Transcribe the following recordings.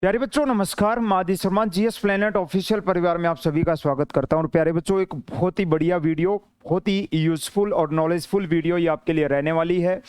प्यारे बच्चों नमस्कार। मैं आदि शर्मा जीएस प्लेनेट ऑफिशियल परिवार में आप सभी का स्वागत करता हूं। और प्यारे बच्चों, एक बहुत ही बढ़िया वीडियो, बहुत ही यूजफुल और नॉलेजफुल वीडियो ये आपके लिए रहने वाली है।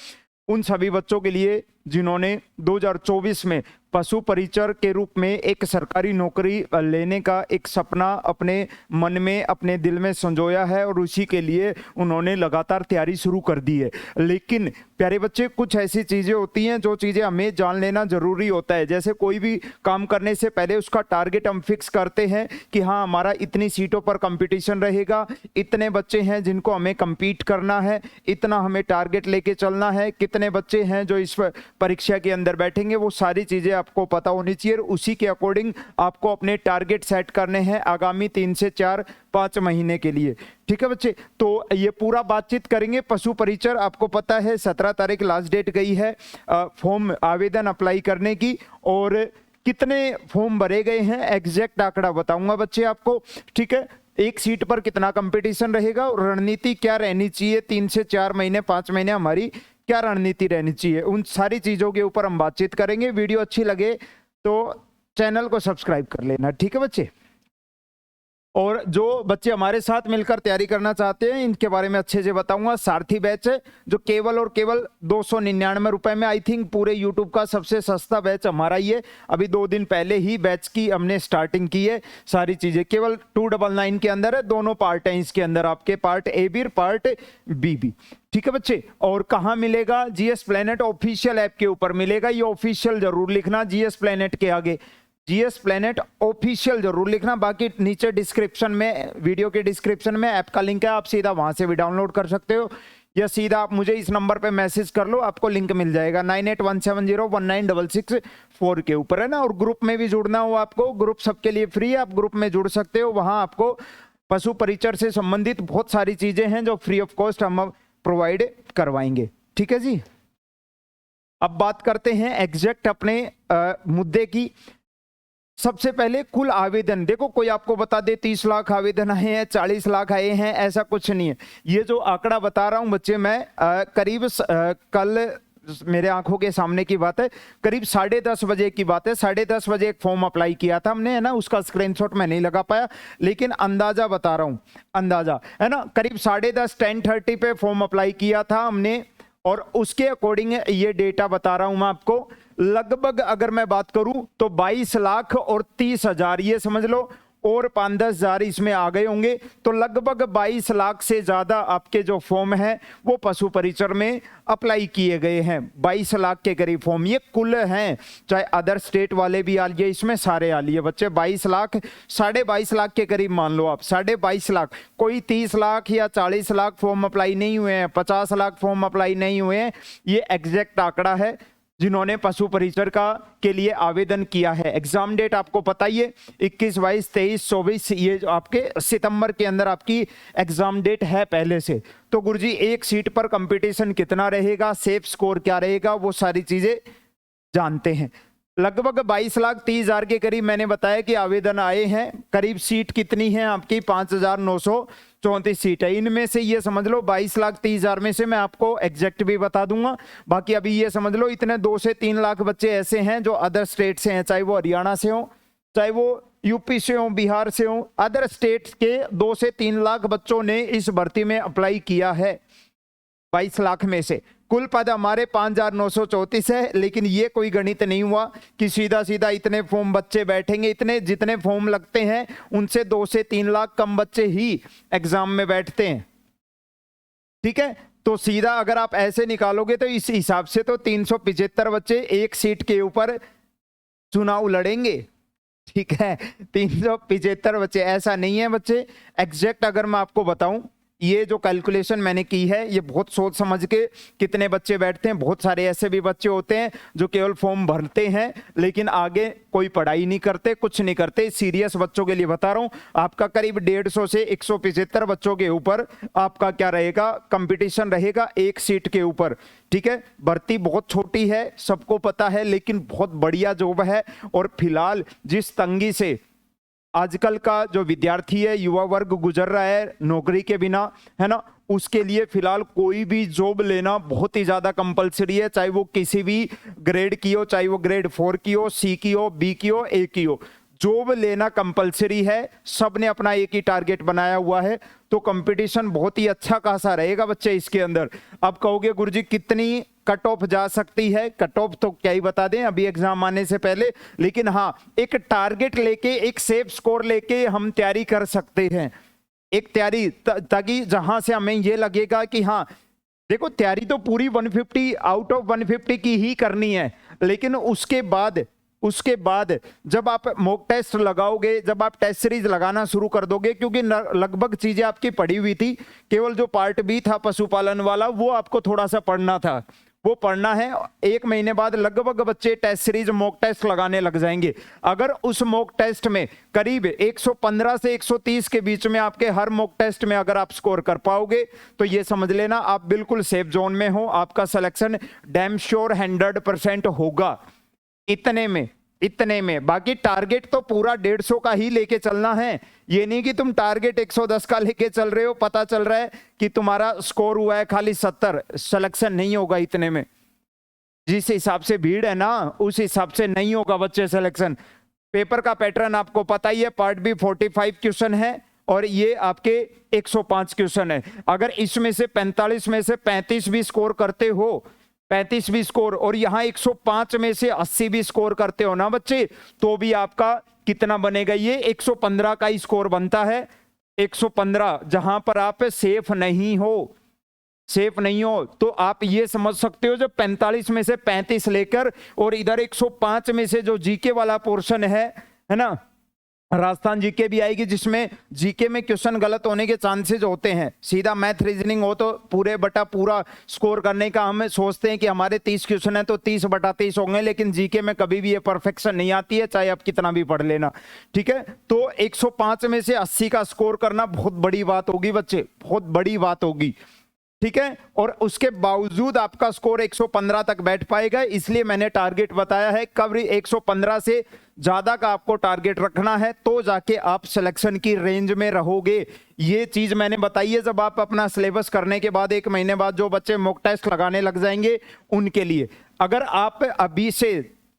उन सभी बच्चों के लिए जिन्होंने 2024 में पशु परिचर के रूप में एक सरकारी नौकरी लेने का एक सपना अपने मन में, अपने दिल में संजोया है और उसी के लिए उन्होंने लगातार तैयारी शुरू कर दी है। लेकिन प्यारे बच्चे, कुछ ऐसी चीज़ें होती हैं जो चीज़ें हमें जान लेना ज़रूरी होता है। जैसे कोई भी काम करने से पहले उसका टारगेट हम फिक्स करते हैं कि हाँ, हमारा इतनी सीटों पर कंपटीशन रहेगा, इतने बच्चे हैं जिनको हमें compete करना है, इतना हमें टारगेट लेके चलना है, कितने बच्चे हैं जो इस परीक्षा के अंदर बैठेंगे, वो सारी चीज़ें आपको पता होनी चाहिए। उसी के अकॉर्डिंग आपको अपने टारगेट सेट करने हैं आगामी 3 से 4-5 महीने के लिए। ठीक है बच्चे, तो ये पूरा बातचीत करेंगे। पशु परिचर आपको पता है 17 तारीख लास्ट डेट गई है फॉर्म आवेदन अप्लाई करने की, और कितने फॉर्म भरे गए हैं एग्जैक्ट आंकड़ा बताऊंगा बच्चे आपको। ठीक है, एक सीट पर कितना कंपटीशन रहेगा और रणनीति क्या रहनी चाहिए, 3 से 4 महीने 5 महीने हमारी क्या रणनीति रहनी चाहिए, उन सारी चीज़ों के ऊपर हम बातचीत करेंगे। वीडियो अच्छी लगे तो चैनल को सब्सक्राइब कर लेना। ठीक है बच्चे, और जो बच्चे हमारे साथ मिलकर तैयारी करना चाहते हैं इनके बारे में अच्छे से बताऊंगा। सारथी बैच है जो केवल और केवल 299 रुपए में, आई थिंक पूरे यूट्यूब का सबसे सस्ता बैच हमारा ही है। अभी 2 दिन पहले ही बैच की हमने स्टार्टिंग की है। सारी चीजें केवल 299 के अंदर है। दोनों पार्ट हैं इसके अंदर, आपके पार्ट ए भी पार्ट बी भी। ठीक है बच्चे, और कहाँ मिलेगा? जीएस प्लेनेट ऑफिशियल ऐप के ऊपर मिलेगा। ये ऑफिशियल जरूर लिखना, जीएस प्लेनेट के आगे जीएस प्लेनेट ऑफिशियल जरूर लिखना। बाकी नीचे डिस्क्रिप्शन में, वीडियो के डिस्क्रिप्शन में ऐप का लिंक है, आप सीधा वहां से भी डाउनलोड कर सकते हो, या सीधा आप मुझे इस नंबर पे मैसेज कर लो, आपको लिंक मिल जाएगा 9817019664 के ऊपर है ना। और ग्रुप में भी जुड़ना हो आपको, ग्रुप सबके लिए फ्री है, आप ग्रुप में जुड़ सकते हो। वहां आपको पशु परिचर से संबंधित बहुत सारी चीजें हैं जो फ्री ऑफ कॉस्ट हम प्रोवाइड करवाएंगे। ठीक है जी, अब बात करते हैं एग्जैक्ट अपने मुद्दे की। सबसे पहले कुल आवेदन देखो, कोई आपको बता दे 30 लाख आवेदन आए हैं, 40 लाख आए हैं, ऐसा कुछ नहीं है। ये जो आंकड़ा बता रहा हूं बच्चे मैं करीब कल मेरे आंखों के सामने की बात है, करीब 10:30 बजे की बात है। 10:30 बजे एक फॉर्म अप्लाई किया था हमने, है ना। उसका स्क्रीनशॉट मैं नहीं लगा पाया, लेकिन अंदाजा बता रहा हूं, अंदाजा है ना। करीब 10:30 10:30 पे फॉर्म अप्लाई किया था हमने, और उसके अकॉर्डिंग ये डेटा बता रहा हूं मैं आपको। लगभग अगर मैं बात करूं तो 22 लाख और 30 हजार, ये समझ लो, और 5-10 हजार इसमें आ गए होंगे। तो लगभग 22 लाख से ज्यादा आपके जो फॉर्म है वो पशु परिचर में अप्लाई किए गए हैं। 22 लाख के करीब फॉर्म ये कुल हैं, चाहे अदर स्टेट वाले भी आ लिए, इसमें सारे आ लिए बच्चे। 22 लाख, 22.5 लाख के करीब मान लो आप, 22.5 लाख। कोई 30 लाख या 40 लाख फॉर्म अप्लाई नहीं हुए हैं, 50 लाख फॉर्म अप्लाई नहीं हुए हैं। ये एग्जैक्ट आंकड़ा है जिन्होंने पशु परिचर का के लिए आवेदन किया है। एग्जाम डेट आपको पता ही है, 21, 22, 23, 24, ये जो आपके सितंबर के अंदर आपकी एग्जाम डेट है पहले से। तो गुरुजी, एक सीट पर कंपटीशन कितना रहेगा, सेफ स्कोर क्या रहेगा, वो सारी चीजें जानते हैं। लगभग 22 लाख 30 हजार के करीब मैंने बताया कि आवेदन आए हैं। करीब सीट कितनी है आपकी? 5,934 सीट है। इनमें से ये समझ लो 22 लाख 30 हजार में से मैं आपको एग्जैक्ट भी बता दूंगा। बाकी अभी ये समझ लो इतने 2 से 3 लाख बच्चे ऐसे हैं जो अदर स्टेट से हैं, चाहे वो हरियाणा से हो, चाहे वो यूपी से हो, बिहार से हो। अदर स्टेट के 2 से 3 लाख बच्चों ने इस भर्ती में अप्लाई किया है। 22 लाख में से कुल पद हमारे 5,934 है, लेकिन ये कोई गणित नहीं हुआ कि सीधा सीधा इतने फॉर्म बच्चे बैठेंगे। इतने जितने फॉर्म लगते हैं उनसे 2 से 3 लाख कम बच्चे ही एग्जाम में बैठते हैं। ठीक है, तो सीधा अगर आप ऐसे निकालोगे तो इस हिसाब से तो 375 बच्चे एक सीट के ऊपर चुनाव लड़ेंगे। ठीक है, 375 बच्चे, ऐसा नहीं है बच्चे। एग्जैक्ट अगर मैं आपको बताऊं, ये जो कैलकुलेशन मैंने की है ये बहुत सोच समझ के कितने बच्चे बैठते हैं। बहुत सारे ऐसे भी बच्चे होते हैं जो केवल फॉर्म भरते हैं लेकिन आगे कोई पढ़ाई नहीं करते, कुछ नहीं करते। सीरियस बच्चों के लिए बता रहा हूं, आपका करीब 150 से 175 बच्चों के ऊपर आपका क्या रहेगा, कंपटीशन रहेगा एक सीट के ऊपर। ठीक है, भर्ती बहुत छोटी है, सबको पता है, लेकिन बहुत बढ़िया जॉब है। और फिलहाल जिस तंगी से आजकल का जो विद्यार्थी है, युवा वर्ग गुजर रहा है नौकरी के बिना, है ना, उसके लिए फिलहाल कोई भी जॉब लेना बहुत ही ज्यादा कंपलसरी है, चाहे वो किसी भी ग्रेड की हो, चाहे वो ग्रेड 4 की हो, सी की हो, बी की हो, ए की हो, जॉब लेना कंपलसरी है। सबने अपना एक ही टारगेट बनाया हुआ है, तो कंपटीशन बहुत ही अच्छा खासा रहेगा बच्चे इसके अंदर। अब कहोगे गुरुजी कितनी कट ऑफ जा सकती है? कट ऑफ तो क्या ही बता दें अभी एग्जाम आने से पहले, लेकिन हाँ एक टारगेट लेके, एक सेफ स्कोर लेके हम तैयारी कर सकते हैं। एक तैयारी ताकि जहां से हमें ये लगेगा कि हाँ देखो तैयारी तो पूरी 150 आउट ऑफ 150 की ही करनी है, लेकिन उसके बाद जब आप मॉक टेस्ट लगाओगे, जब आप टेस्ट सीरीज लगाना शुरू कर दोगे, क्योंकि लगभग चीजें आपकी पढ़ी हुई थी, केवल जो पार्ट बी था पशुपालन वाला वो आपको थोड़ा सा पढ़ना था, वो पढ़ना है। 1 महीने बाद लगभग बच्चे टेस्ट सीरीज मॉक टेस्ट लगाने लग जाएंगे। अगर उस मॉक टेस्ट में करीब 115 से 130 के बीच में आपके हर मॉक टेस्ट में अगर आप स्कोर कर पाओगे तो ये समझ लेना आप बिल्कुल सेफ जोन में हो, आपका सिलेक्शन डैम श्योर 100% होगा। इतने में बाकी टारगेट तो पूरा 150 का ही लेके चलना है। ये नहीं कि तुम टारगेट 110 का लेके चल रहे हो, पता चल रहा है कि तुम्हारा स्कोर हुआ है खाली 70, सिलेक्शन नहीं होगा इतने में। जिस हिसाब से भीड़ है ना उस हिसाब से नहीं होगा बच्चे सिलेक्शन। पेपर का पैटर्न आपको पता ही है, पार्ट बी 45 क्वेश्चन है और ये आपके 105 क्वेश्चन है। अगर इसमें से 45 में से 35 भी स्कोर करते हो, 35 भी स्कोर, और यहां 105 में से 80 भी स्कोर करते हो ना बच्चे, तो भी आपका कितना बनेगा? ये 115 का ही स्कोर बनता है। 115 जहां पर आप सेफ नहीं हो तो आप ये समझ सकते हो, जो 45 में से 35 लेकर और इधर 105 में से जो जीके वाला पोर्शन है ना, राजस्थान जीके भी आएगी, जिसमें जीके में क्वेश्चन गलत होने के चांसेस होते हैं। सीधा मैथ रीजनिंग हो तो पूरे बटा पूरा स्कोर करने का हम सोचते हैं कि हमारे 30 क्वेश्चन है तो 30 बटा 30 होंगे, लेकिन जीके में कभी भी ये परफेक्शन नहीं आती है, चाहे आप कितना भी पढ़ लेना। ठीक है, तो 105 में से 80 का स्कोर करना बहुत बड़ी बात होगी बच्चे, बहुत बड़ी बात होगी। ठीक है, और उसके बावजूद आपका स्कोर 115 तक बैठ पाएगा, इसलिए मैंने टारगेट बताया है। कब 115 से ज्यादा का आपको टारगेट रखना है तो जाके आप सिलेक्शन की रेंज में रहोगे। ये चीज मैंने बताई है जब आप अपना सिलेबस करने के बाद 1 महीने बाद जो बच्चे मॉक टेस्ट लगाने लग जाएंगे उनके लिए। अगर आप अभी से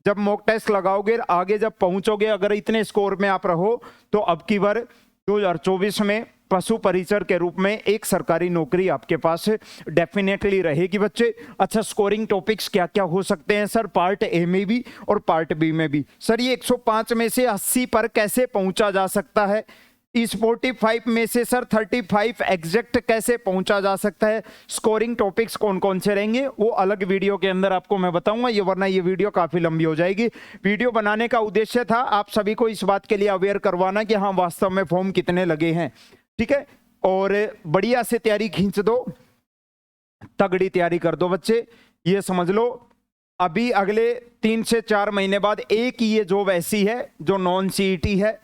जब मॉक टेस्ट लगाओगे, आगे जब पहुंचोगे, अगर इतने स्कोर में आप रहो तो अब की बार 2024 में पशु परिचर के रूप में एक सरकारी नौकरी आपके पास डेफिनेटली रहेगी बच्चे। अच्छा, स्कोरिंग टॉपिक्स क्या क्या हो सकते हैं सर पार्ट ए में भी और पार्ट बी में भी? सर ये 105 में से 80 पर कैसे पहुंचा जा सकता है? इस 45 में से सर 35 एग्जैक्ट कैसे पहुंचा जा सकता है? स्कोरिंग टॉपिक्स कौन कौन से रहेंगे वो अलग वीडियो के अंदर आपको मैं बताऊंगा, ये वरना ये वीडियो काफी लंबी हो जाएगी। वीडियो बनाने का उद्देश्य था आप सभी को इस बात के लिए अवेयर करवाना कि हाँ वास्तव में फॉर्म कितने लगे हैं। ठीक है, और बढ़िया से तैयारी खींच दो, तगड़ी तैयारी कर दो बच्चे। ये समझ लो अभी अगले 3 से 4 महीने बाद एक ही ये जॉब ऐसी है जो नॉन सीईटी है।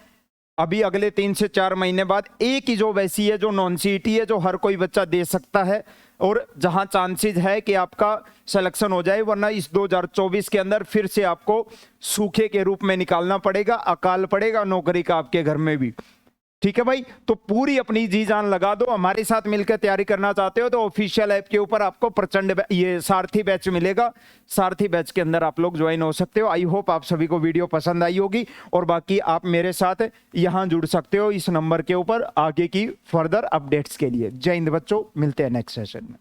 अभी अगले 3 से 4 महीने बाद एक ही जॉब ऐसी है जो नॉन सीईटी है, जो हर कोई बच्चा दे सकता है और जहां चांसेस है कि आपका सिलेक्शन हो जाए, वरना इस 2024 के अंदर फिर से आपको सूखे के रूप में निकालना पड़ेगा, अकाल पड़ेगा नौकरी का आपके घर में भी। ठीक है भाई, तो पूरी अपनी जी जान लगा दो। हमारे साथ मिलकर तैयारी करना चाहते हो तो ऑफिशियल ऐप के ऊपर आपको प्रचंड ये सारथी बैच मिलेगा, सारथी बैच के अंदर आप लोग ज्वाइन हो सकते हो। आई होप आप सभी को वीडियो पसंद आई होगी और बाकी आप मेरे साथ यहां जुड़ सकते हो इस नंबर के ऊपर आगे की फर्दर अपडेट्स के लिए। जय हिंद बच्चों, मिलते हैं नेक्स्ट सेशन में।